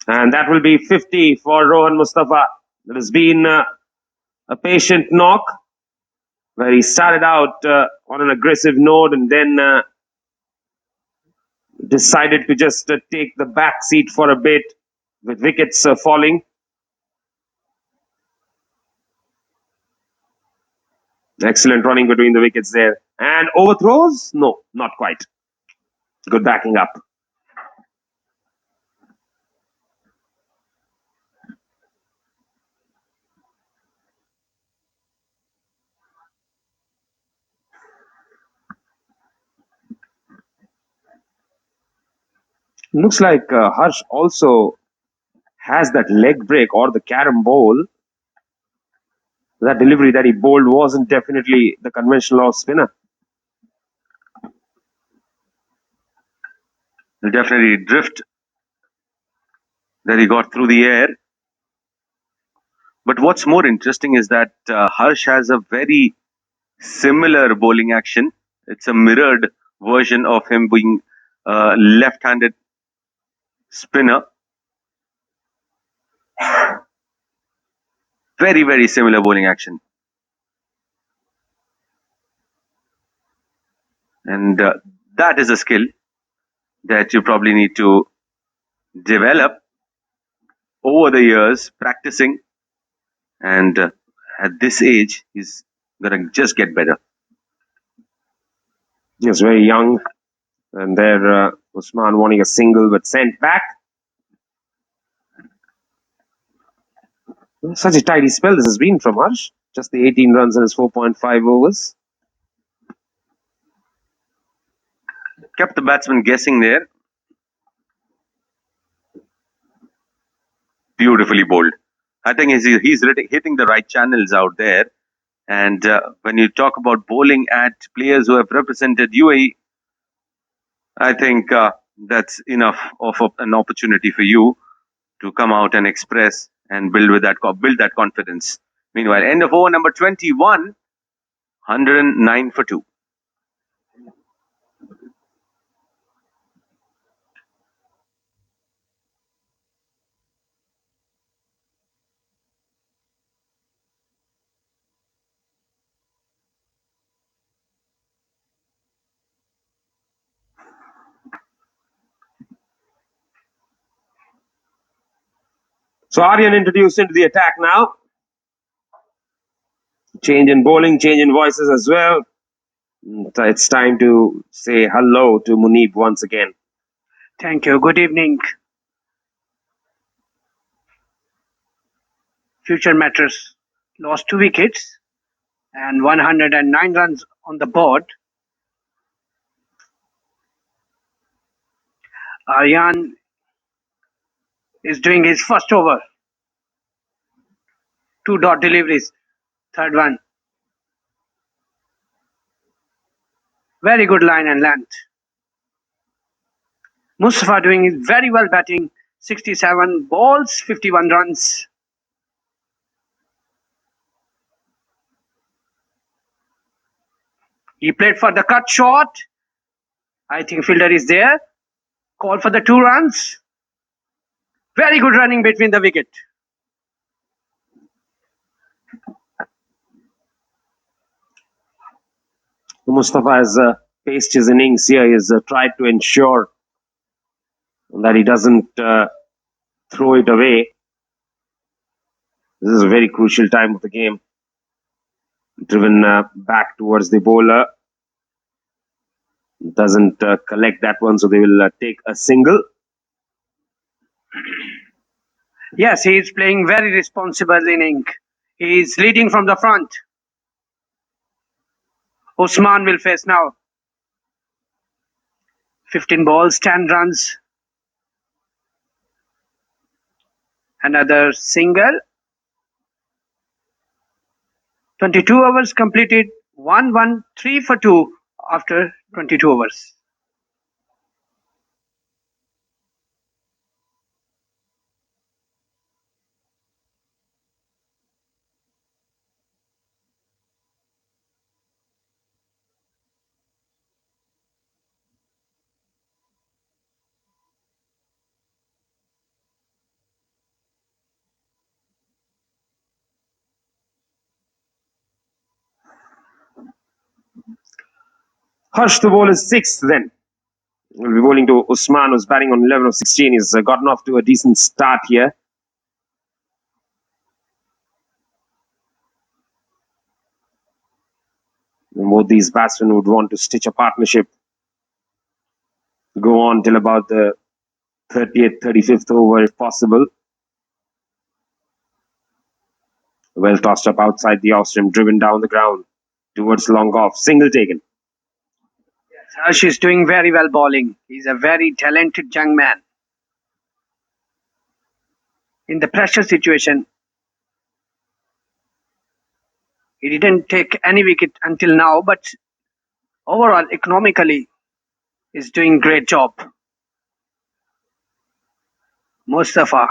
And that will be 50 for Rohan Mustafa. It has been a patient knock where he started out on an aggressive note and then decided to just take the back seat for a bit with wickets falling. Excellent running between the wickets there. And overthrows? No, not quite. Good backing up. Looks like Harsh also has that leg break or the carom bowl. That delivery that he bowled wasn't definitely the conventional off spinner. Definitely drift that he got through the air. But what's more interesting is that Harsh has a very similar bowling action. It's a mirrored version of him being a left-handed spinner. Very, very similar bowling action. And that is a skill that you probably need to develop over the years, practicing. And at this age, he's going to just get better. He's very young. And there, Usman wanting a single but sent back. Such a tidy spell this has been from Harsh. Just the 18 runs in his 4.5 overs. Kept the batsman guessing there. Beautifully bowled. I think he's hitting the right channels out there. And when you talk about bowling at players who have represented UAE, I think that's enough of an opportunity for you to come out and express and build that confidence. Meanwhile, end of over number 21, 109 for 2. So Aryan introduced into the attack now. Change in bowling, change in voices as well. It's time to say hello to Muneeb once again. Thank you. Good evening. Future matters. Lost 2 wickets and 109 runs on the board. Aryan is doing his first over. 2 dot deliveries. Third one. Very good line and length. Mustafa doing very well batting. 67 balls, 51 runs. He played for the cut shot. I think fielder is there. Call for the 2 runs. Very good running between the wicket. Mustafa has paced his innings here. He has tried to ensure that he doesn't throw it away. This is a very crucial time of the game. Driven back towards the bowler. Doesn't collect that one, so they will take a single. Yes, he is playing very responsible inning. He is leading from the front. Usman will face now. 15 balls, 10 runs. Another single. 22 overs completed. 1-1, 3 for 2 after 22 overs. Harsh, the ball is sixth then. We'll be bowling to Usman, who's batting on 11 of 16. He's gotten off to a decent start here. And both these batsmen would want to stitch a partnership, go on till about the 30th, 35th over if possible. Well tossed up outside the off stump, driven down the ground towards long off. Single taken. Harsh is doing very well bowling. He's a very talented young man. In the pressure situation, he didn't take any wicket until now, but overall, economically, he's doing great job. Mustafa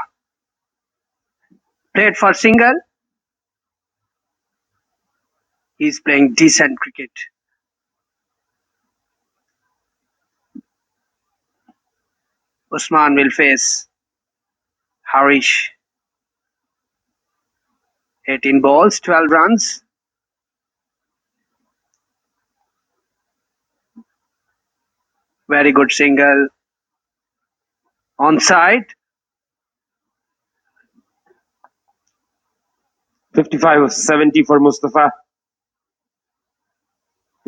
played for single. He's playing decent cricket. Usman will face Harish. 18 balls, 12 runs. Very good single. Onside. 55 of 70 for Mustafa.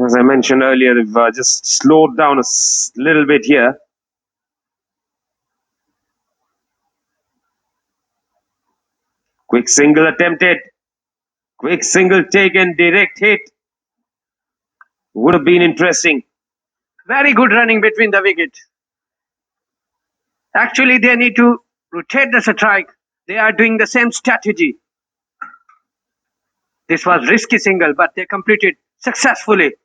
As I mentioned earlier, they've just slowed down a little bit here. Quick single attempted. Quick single taken. Direct hit. Would have been interesting. Very good running between the wicket. Actually, they need to rotate the strike. They are doing the same strategy. This was risky single, but they completed successfully.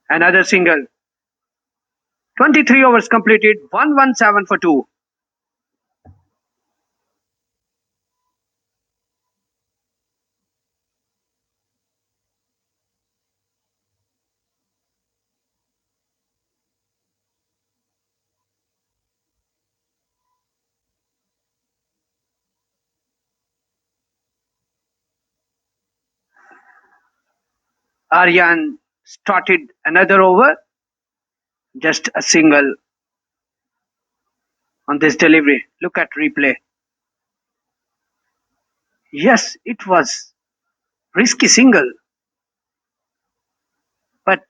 Another single. 23 overs completed. 117 for 2. Aryan started another over. Just a single on this delivery. Look at replay. Yes, it was risky single, but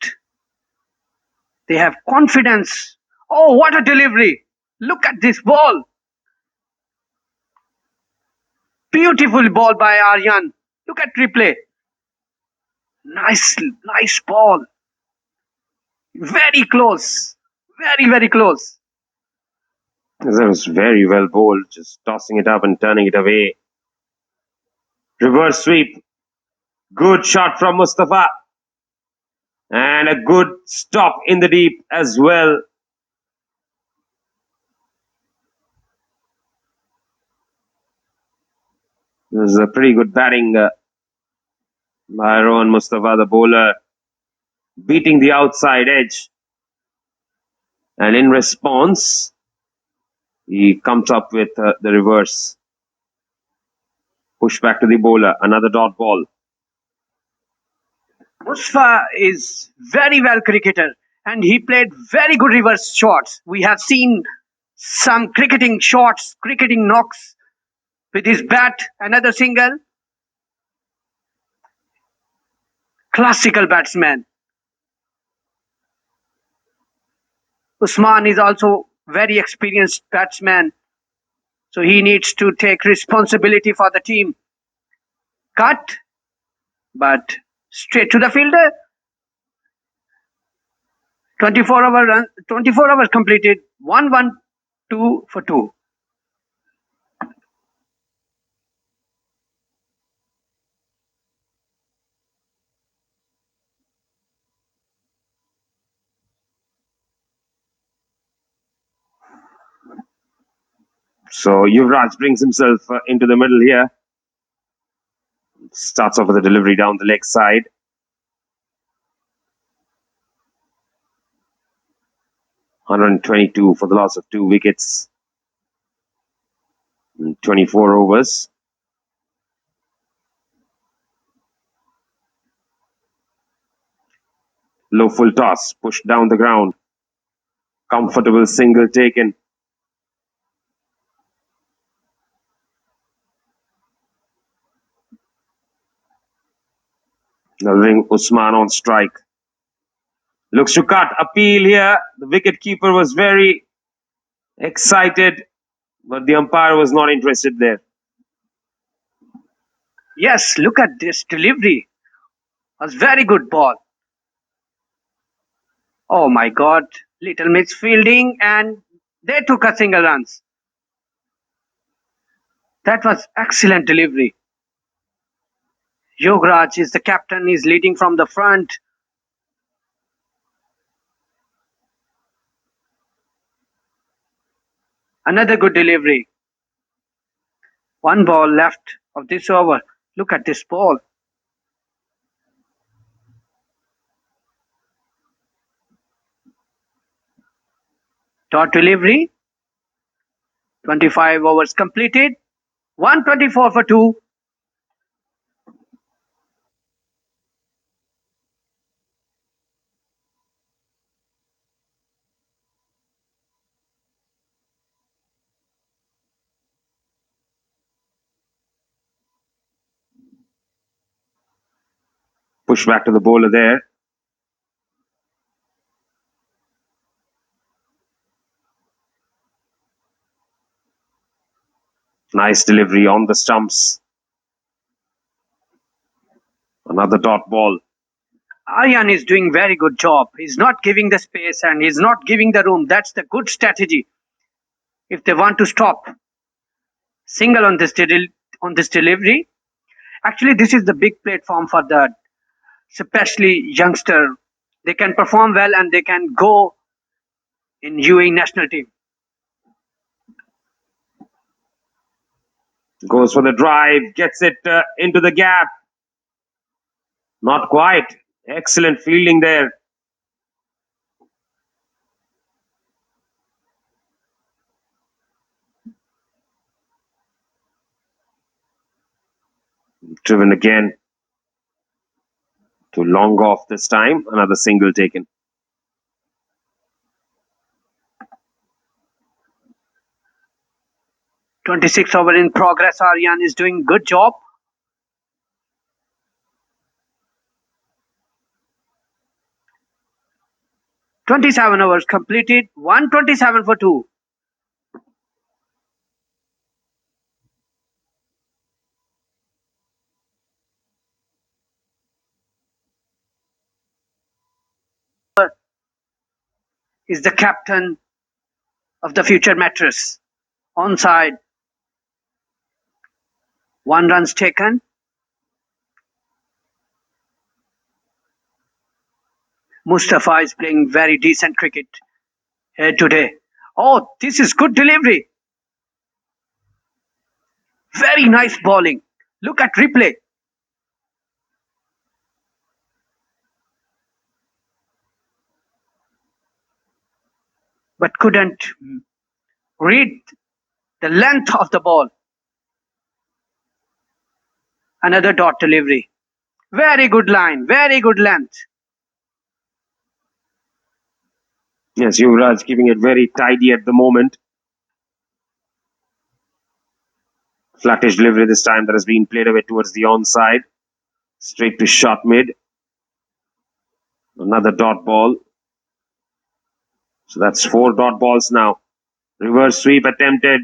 they have confidence. Oh, what a delivery! Look at this ball. Beautiful ball by Aryan. Look at replay. Nice ball. Very close. Very close. That was very well bowled, just tossing it up and turning it away. Reverse sweep. Good shot from Mustafa. And a good stop in the deep as well. It was a pretty good batting by Rohan Mustafa, the bowler, beating the outside edge. And in response, he comes up with the reverse. Push back to the bowler, another dot ball. Mustafa is very well cricketer and he played very good reverse shots. We have seen some cricketing shots, cricketing knocks with his bat. Another single. Classical batsman. Usman is also very experienced batsman. So he needs to take responsibility for the team. Cut, but Straight to the fielder. 24 hours completed. 1-1-2 for 2. So Yuvraj brings himself into the middle here. Starts off with a delivery down the leg side. (122) for the loss of 2 wickets in 24 overs. Low full toss, pushed down the ground. Comfortable single taken. Delivering Usman on strike. Looks to cut. Appeal here. The wicket keeper was very excited, but the umpire was not interested there. Yes, look at this delivery. Was very good ball. Oh my God. Little misfielding and they took a single runs. That was excellent delivery. Yograj is the captain. He's leading from the front. Another good delivery. 1 ball left of this over. Look at this ball. Dot delivery. 25 overs completed. 124 for 2. Push back to the bowler there. Nice delivery on the stumps. Another dot ball. Aryan is doing very good job. He's not giving the space and he's not giving the room. That's the good strategy. If they want to stop single on this delivery, actually this is the big platform for the especially youngster. They can perform well and they can go in UAE national team. Goes for the drive, gets it into the gap. Not quite. Excellent fielding there. Driven again to long off this time. Another single taken. 26 over in progress. Aryan is doing good job. (27 overs completed. 127 for 2. Is the captain of the future mattress. Onside. 1 runs taken. Mustafa is playing very decent cricket here today. Oh, this is good delivery. Very nice bowling. Look at replay. But couldn't read the length of the ball. Another dot delivery. Very good line. Very good length. Yes, Yuvraj keeping it very tidy at the moment. Flattish delivery this time that has been played away towards the onside. Straight to short mid. Another dot ball. So that's 4 dot balls now. Reverse sweep attempted.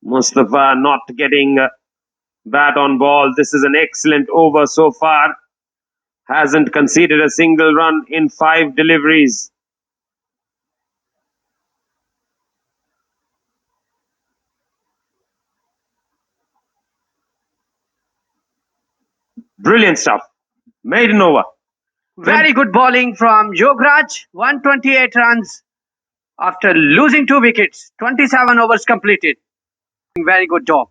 Mustafa not getting bat on ball. This is an excellent over so far. hasn't conceded a single run in 5 deliveries. Brilliant stuff. Maiden over. Very good bowling from Yograj. 128 runs after losing 2 wickets. 27 overs completed. Very good job.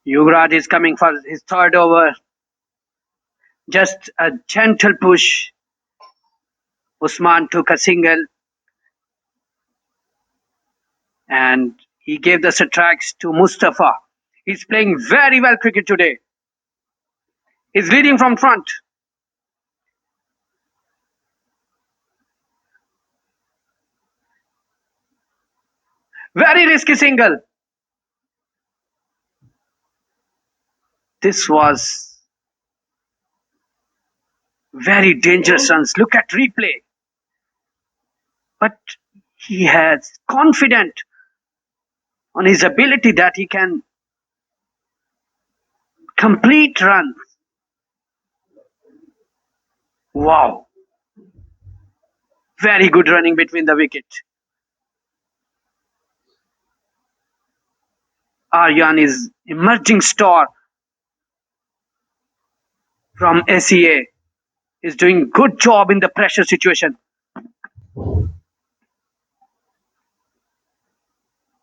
Yuvraj is coming for his third over. Just a gentle push. Usman took a single and he gave the strikes to Mustafa. He's playing very well cricket today. He's leading from front. Very risky single. This was very dangerous runs. Look at replay. But he has confident on his ability that he can complete runs. Wow. Very good running between the wicket. Aryan is emerging star from SEA. Is doing good job in the pressure situation.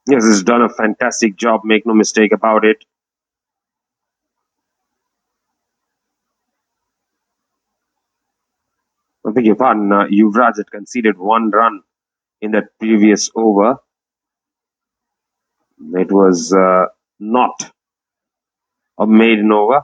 Yes, he's done a fantastic job, make no mistake about it. I beg your pardon, Yuvraj had conceded 1 run in that previous over. It was not a maiden over.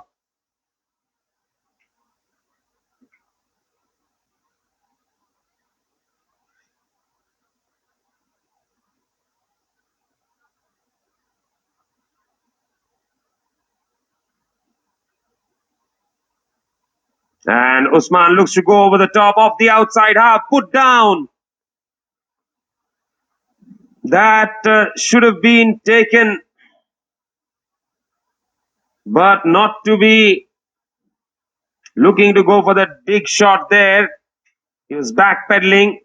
And Usman looks to go over the top of the outside half, put down. That should have been taken, but not to be. Looking to go for that big shot there. He was backpedaling,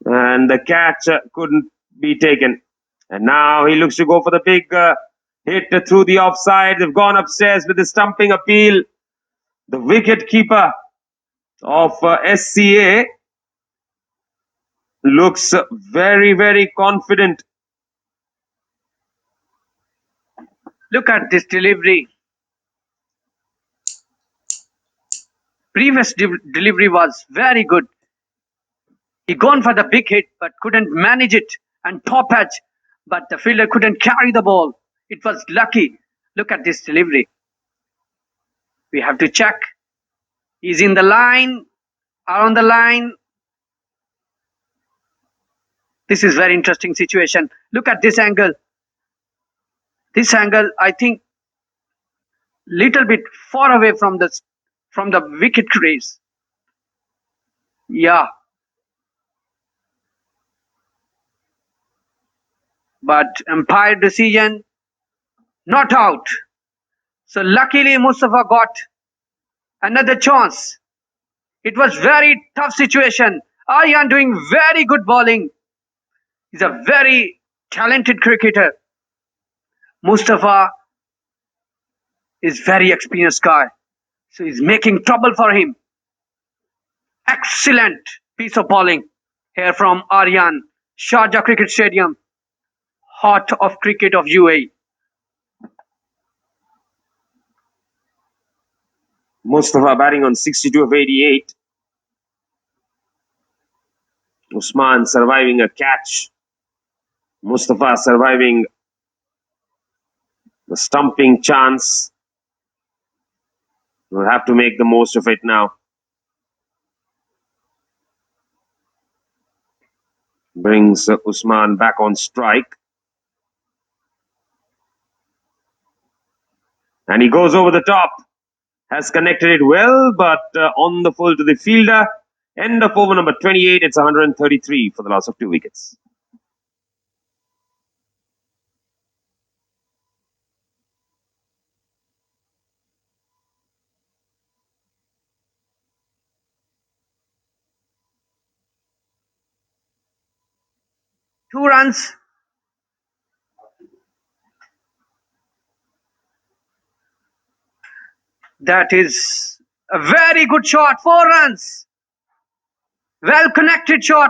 and the catch couldn't be taken. And now he looks to go for the big hit through the offside. They've gone upstairs with the stumping appeal. The wicket keeper of SCA looks very, very confident. Look at this delivery. Previous delivery was very good. He gone for the big hit but couldn't manage it and top edge. But the fielder couldn't carry the ball. It was lucky. Look at this delivery. We have to check. He's in the line, around the line. This is very interesting situation. Look at this angle. This angle, I think, little bit far away from the wicket crease. Yeah. But umpire decision, not out. So luckily Mustafa got another chance. It was very tough situation. Aryan doing very good bowling. He's a very talented cricketer. Mustafa is very experienced guy. So he's making trouble for him. Excellent piece of bowling here from Aryan. Sharjah Cricket Stadium. Heart of cricket of UAE. Mustafa batting on 62 of 88. Usman surviving a catch. Mustafa surviving the stumping chance. We'll have to make the most of it now. Brings Usman back on strike. And he goes over the top. Has connected it well, but on the full to the fielder. End of over number 28. It's 133 for the loss of 2 wickets. Two runs. That is a very good shot. 4 runs. Well connected shot.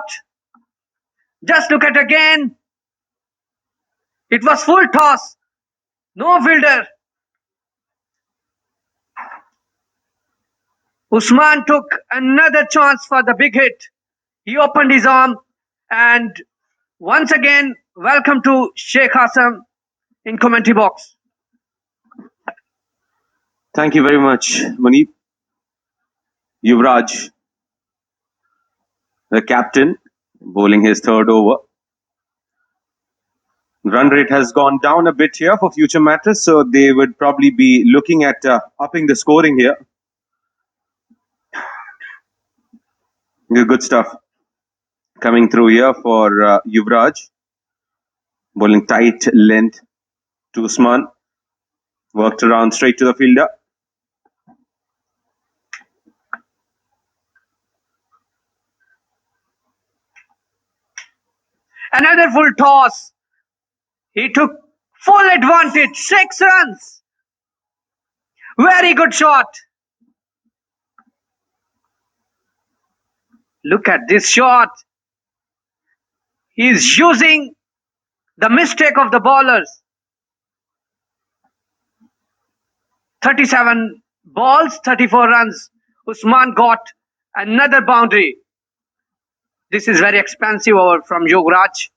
Just look at again. It was full toss. No fielder. Usman took another chance for the big hit. He opened his arm, and once again, welcome to Sheikh Hassan in commentary box. Thank you very much, Manip. Yuvraj, the captain, bowling his third over. Run rate has gone down a bit here for future matters, so they would probably be looking at upping the scoring here. Good stuff coming through here for Yuvraj. Bowling tight length to Usman. Worked around straight to the fielder. Another full toss. He took full advantage. 6 runs. Very good shot. Look at this shot. He's using the mistake of the bowlers. 37 balls, 34 runs. Usman got another boundary. This is very expensive over from Yuvraj.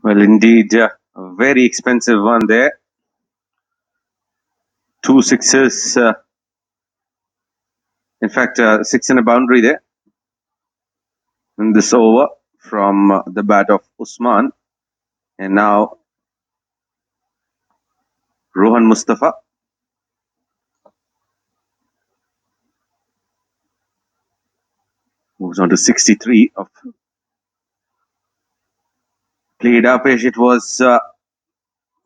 Well, indeed, a very expensive one there. 2 sixes. In fact, 6 and a boundary there. In this over from the bat of Usman. And now Rohan Mustafa. Moves on to 63 of played up as it was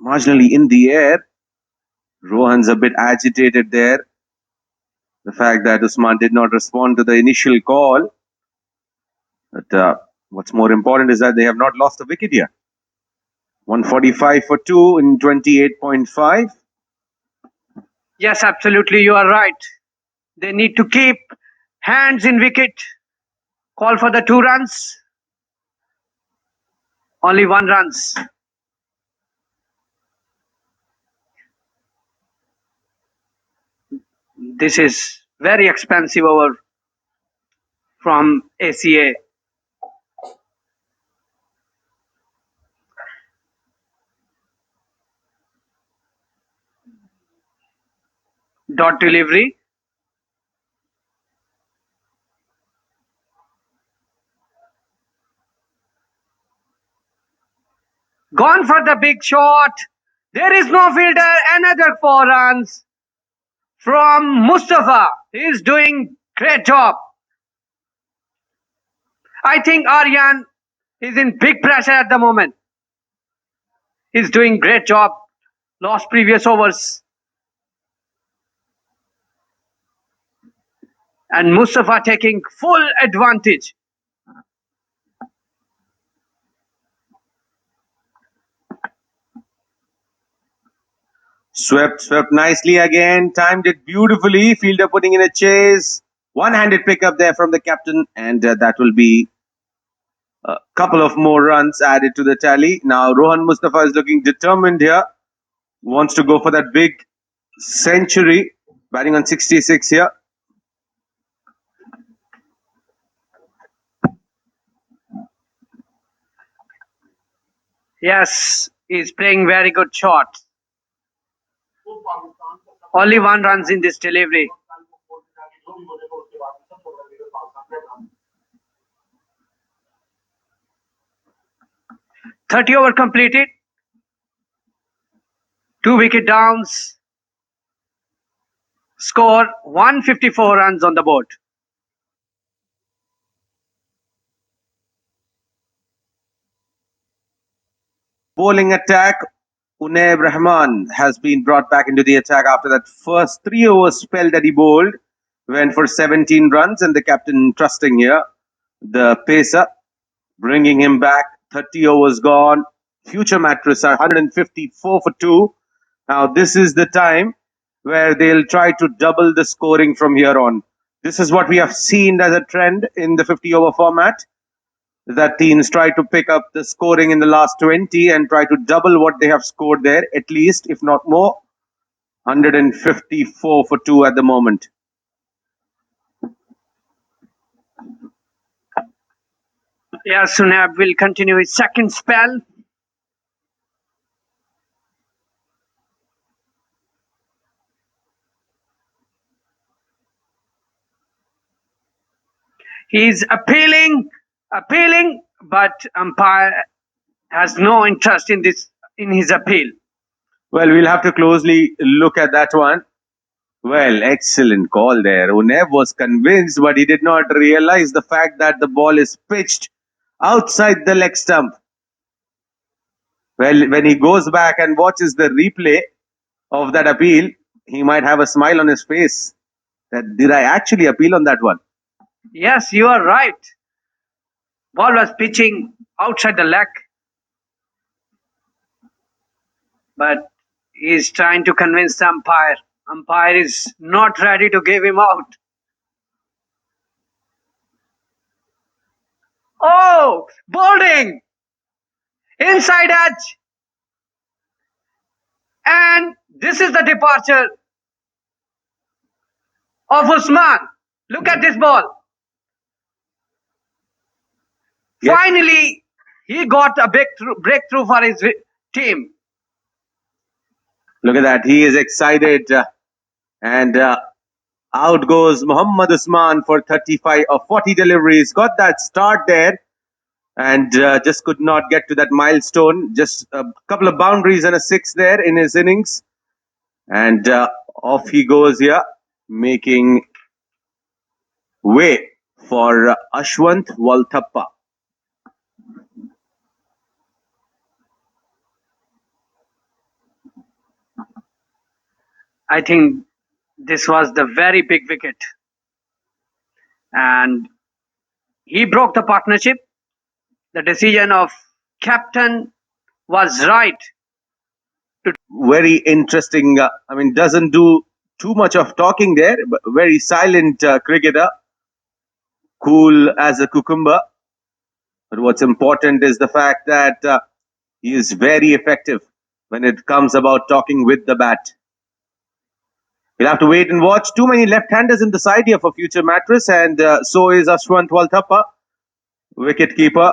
marginally in the air. Rohan's a bit agitated there. The fact that Usman did not respond to the initial call. But what's more important is that they have not lost a wicket here. 145 for 2 in 28.5. Yes, absolutely, you are right. They need to keep hands in wicket. Call for the 2 runs. Only 1 runs. This is very expensive over from ACA. Dot delivery. Gone for the big shot. There is no fielder. Another 4 runs from Mustafa. He is doing great job. I think Aryan is in big pressure at the moment. He's doing great job. Lost previous overs. And Mustafa taking full advantage. Swept nicely again. Timed it beautifully. Fielder putting in a chase. One-handed pickup there from the captain. And that will be a couple of more runs added to the tally. Now Rohan Mustafa is looking determined here. Wants to go for that big century. Batting on 66 here. Yes, he's playing very good shot. Only 1 runs in this delivery. 30 over completed. 2 wicket downs. Score 154 runs on the board. Bowling attack. Unaib Rahman has been brought back into the attack after that first 3 over spell that he bowled. Went for 17 runs, and the captain trusting here. The pacer bringing him back. 30 overs gone. Future mattress are 154 for 2. Now, this is the time where they'll try to double the scoring from here on. This is what we have seen as a trend in the 50 over format, that teams try to pick up the scoring in the last 20 and try to double what they have scored there, at least, if not more. 154 for 2 at the moment. Yeah, Sunab will continue his second spell. He's appealing, but umpire has no interest in his appeal. Well, we'll have to closely look at that one. Well, excellent call there. Unaib was convinced, but he did not realize the fact that the ball is pitched outside the leg stump. Well, when he goes back and watches the replay of that appeal, he might have a smile on his face. That did I actually appeal on that one? Yes, you are right. Ball was pitching outside the leg. But he's trying to convince the umpire. Umpire is not ready to give him out. Oh, bowling! Inside edge. And this is the departure of Usman. Look at this ball. Yes. Finally, he got a breakthrough for his team. Look at that. He is excited. And out goes Muhammad Usman for 35 or 40 deliveries. Got that start there. And just could not get to that milestone. Just a couple of boundaries and a 6 there in his innings. And off he goes here, making way for Ashwanth Walthappa. I think this was the very big wicket. And he broke the partnership. The decision of captain was right. Very interesting. Doesn't do too much of talking there, but very silent cricketer. Cool as a cucumber. But what's important is the fact that he is very effective when it comes about talking with the bat. We'll have to wait and watch. Too many left-handers in the side here for future mattress, and so is Ashwanth Walthappa, wicket-keeper.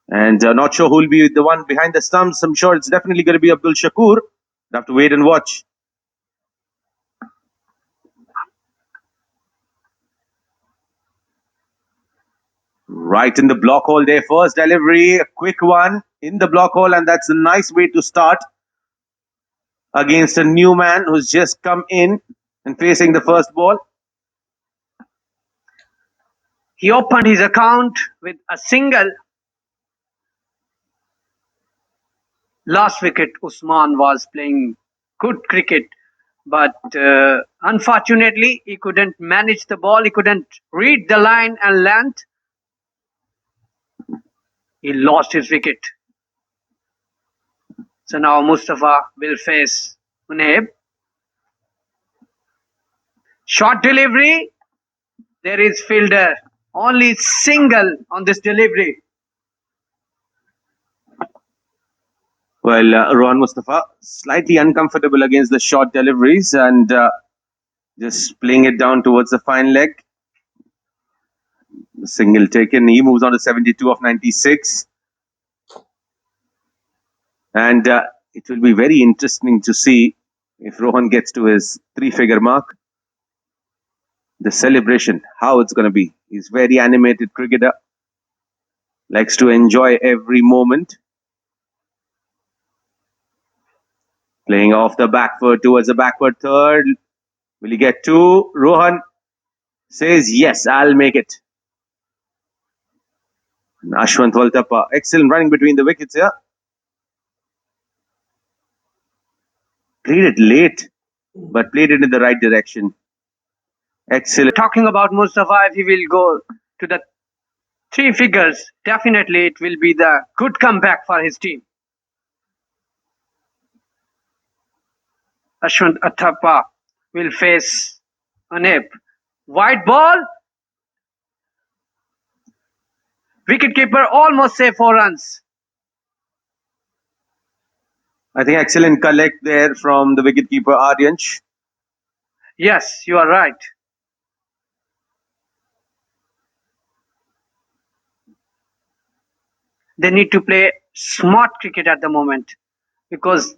And not sure who'll be the one behind the stumps. I'm sure it's definitely going to be Abdul Shakur. We'll have to wait and watch. Right in the block hole there. First delivery, a quick one in the block hole, and that's a nice way to start against a new man who's just come in and facing the first ball. He opened his account with a single. Last wicket, Usman was playing good cricket, but unfortunately, he couldn't manage the ball. He couldn't read the line and length. He lost his wicket. So now Mustafa will face Unaib. Short delivery. There is fielder. Only single on this delivery. Well, Rohan Mustafa slightly uncomfortable against the short deliveries and just playing it down towards the fine leg. Single taken. He moves on to 72 of 96. And it will be very interesting to see if Rohan gets to his 3-figure mark. The celebration, how it's going to be. He's very animated cricketer. Likes to enjoy every moment. Playing off the back foot towards the backward third. Will he get two? Rohan says, yes, I'll make it. And Ashwanth Valtappa, excellent running between the wickets here. Played it late, but played it in the right direction. Excellent. Talking about Mustafa, if he will go to the three figures, definitely it will be the good comeback for his team. Ashwant Athappa will face Anep. White ball. Wicketkeeper almost saved 4 runs. I think excellent collect there from the wicketkeeper Aryansh. Yes, you are right. They need to play smart cricket at the moment because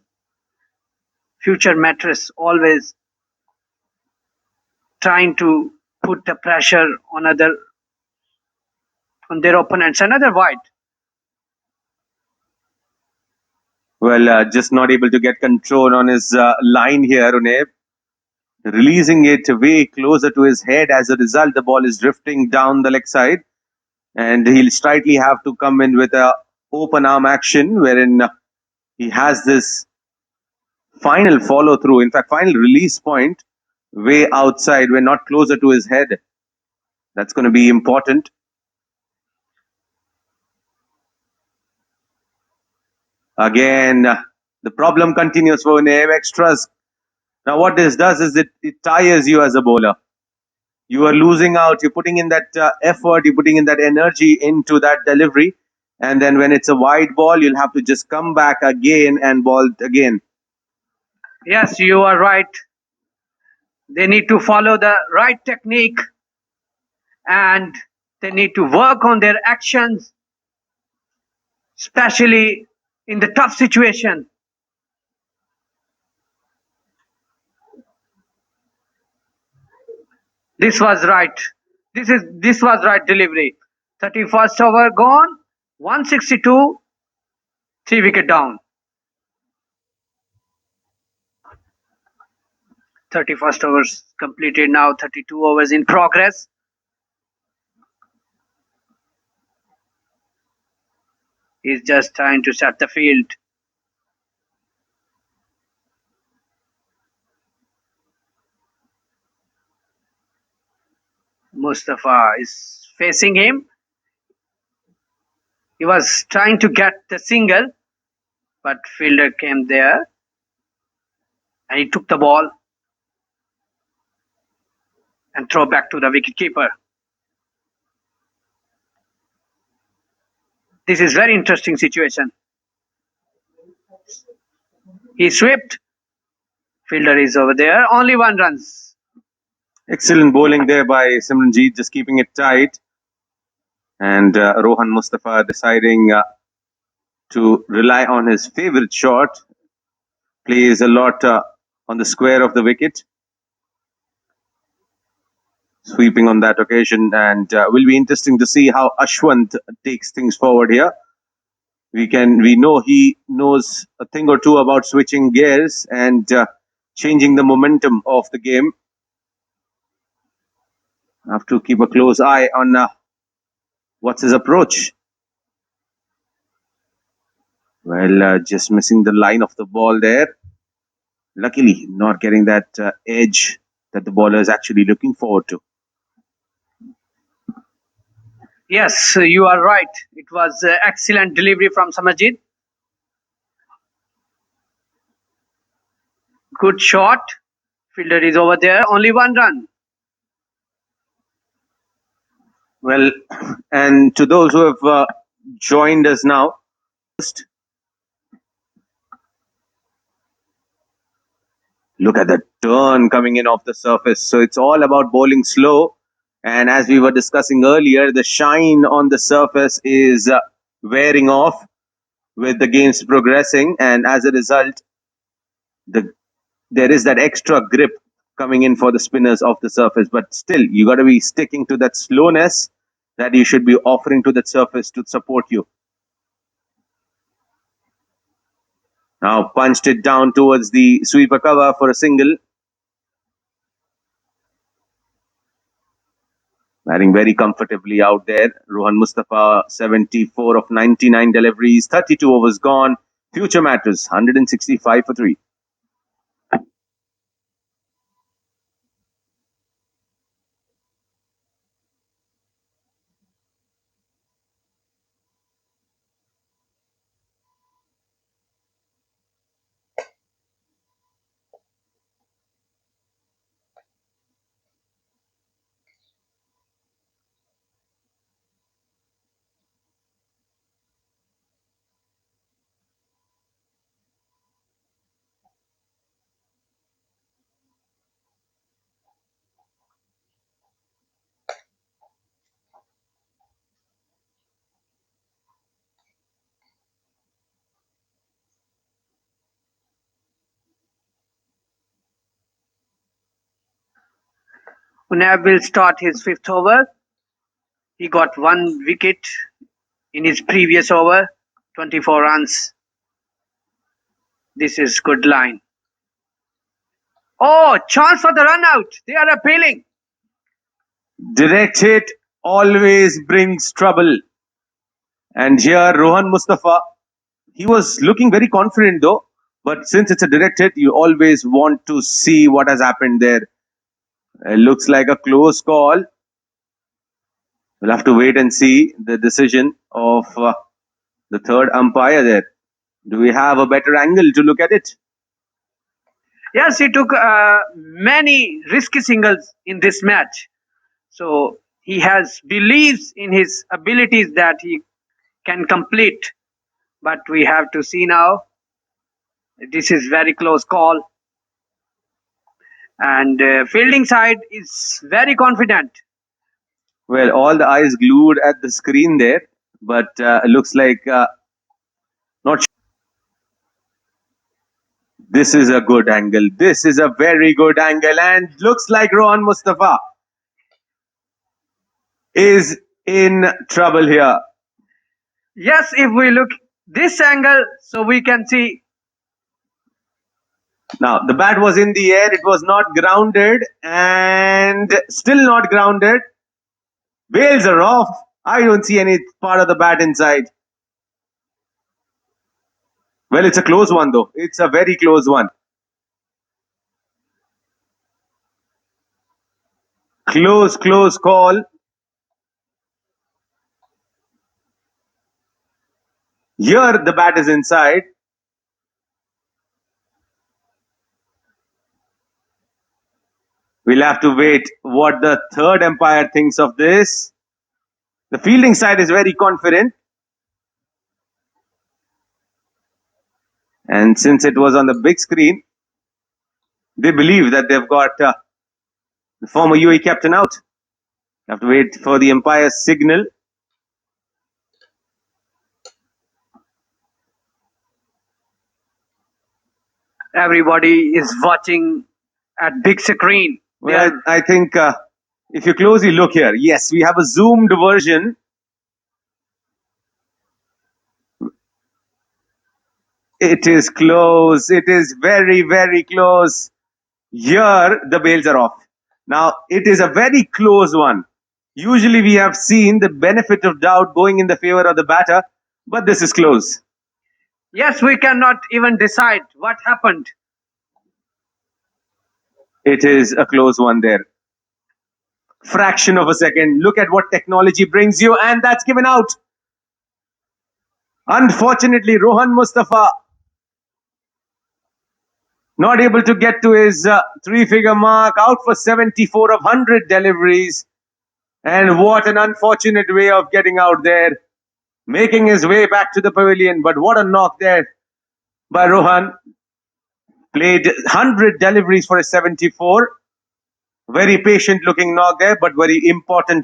future matters, always trying to put the pressure on their opponents. Another wide. Well, just not able to get control on his line here, Uneb. Releasing it way closer to his head. As a result, the ball is drifting down the leg side. And he'll slightly have to come in with a open arm action wherein he has this final follow through, in fact, final release point way outside. We're not closer to his head. That's going to be important. Again, the problem continues for Nev extras. Now, what this does is it tires you as a bowler. You are losing out. You're putting in that effort. You're putting in that energy into that delivery. And then when it's a wide ball, you'll have to just come back again and ball again. Yes, you are right. They need to follow the right technique and they need to work on their actions, especially in the tough situation. This was right. This was right delivery. 31st over gone, 162, 3 wicket down. 31st overs completed now, 32 overs in progress. He's just trying to set the field. Mustafa is facing him. He was trying to get the single, but fielder came there and he took the ball and throw back to the wicketkeeper. This is very interesting situation. He swept. Fielder is over there. Only 1 runs. Excellent bowling there by Simranjeet, just keeping it tight. And Rohan Mustafa deciding to rely on his favorite shot. Plays a lot on the square of the wicket. Sweeping on that occasion, and will be interesting to see how Ashwanth takes things forward here. We know he knows a thing or two about switching gears and changing the momentum of the game. Have to keep a close eye on what's his approach. Well, just missing the line of the ball there. Luckily, not getting that edge that the bowler is actually looking forward to. Yes, you are right. It was excellent delivery from Samajit. Good shot. Fielder is over there. Only 1 run. Well, and to those who have joined us now, look at the turn coming in off the surface. So it's all about bowling slow. And as we were discussing earlier, the shine on the surface is wearing off with the games progressing. And as a result, there is that extra grip coming in for the spinners off the surface. But still, you got to be sticking to that slowness that you should be offering to that surface to support you. Now punched it down towards the sweeper cover for a single. Batting very comfortably out there. Rohan Mustafa, 74 of 99 deliveries, 32 overs gone. Future matters, 165 for 3. Unab will start his fifth over. He got 1 wicket in his previous over, 24 runs. This is good line. Oh, chance for the run out. They are appealing. Direct hit always brings trouble. And here Rohan Mustafa, he was looking very confident though. But since it's a direct hit, you always want to see what has happened there. It looks like a close call. We'll have to wait and see the decision of the third umpire there. Do we have a better angle to look at it? Yes, he took many risky singles in this match. So he has believes in his abilities that he can complete. But we have to see now. This is very close call. And fielding side is very confident. Well, all the eyes glued at the screen there, but it looks like not sure. This is a good angle. This is a very good angle, and looks like Rohan Mustafa is in trouble here. Yes, if we look this angle, so we can see. Now, the bat was in the air. It was not grounded, and still not grounded. Bails are off. I don't see any part of the bat inside. Well, it's a close one though. It's a very close one. Close call. Here the bat is inside. We'll have to wait what the third umpire thinks of this. The fielding side is very confident. And since it was on the big screen, they believe that they've got the former UAE captain out. Have to wait for the umpire's signal. Everybody is watching at big screen. Well, I think if you closely look here, yes, we have a zoomed version. It is close. It is very close. Here, the bails are off. Now, it is a very close one. Usually, we have seen the benefit of doubt going in the favor of the batter, but this is close. Yes, we cannot even decide what happened. It is a close one there. Fraction of a second. Look at what technology brings you, and that's given out. Unfortunately, Rohan Mustafa not able to get to his 3-figure mark, out for 74 of 100 deliveries. And what an unfortunate way of getting out there, making his way back to the pavilion. But what a knock there by Rohan. Played 100 deliveries for a 74. Very patient looking knock there, but very important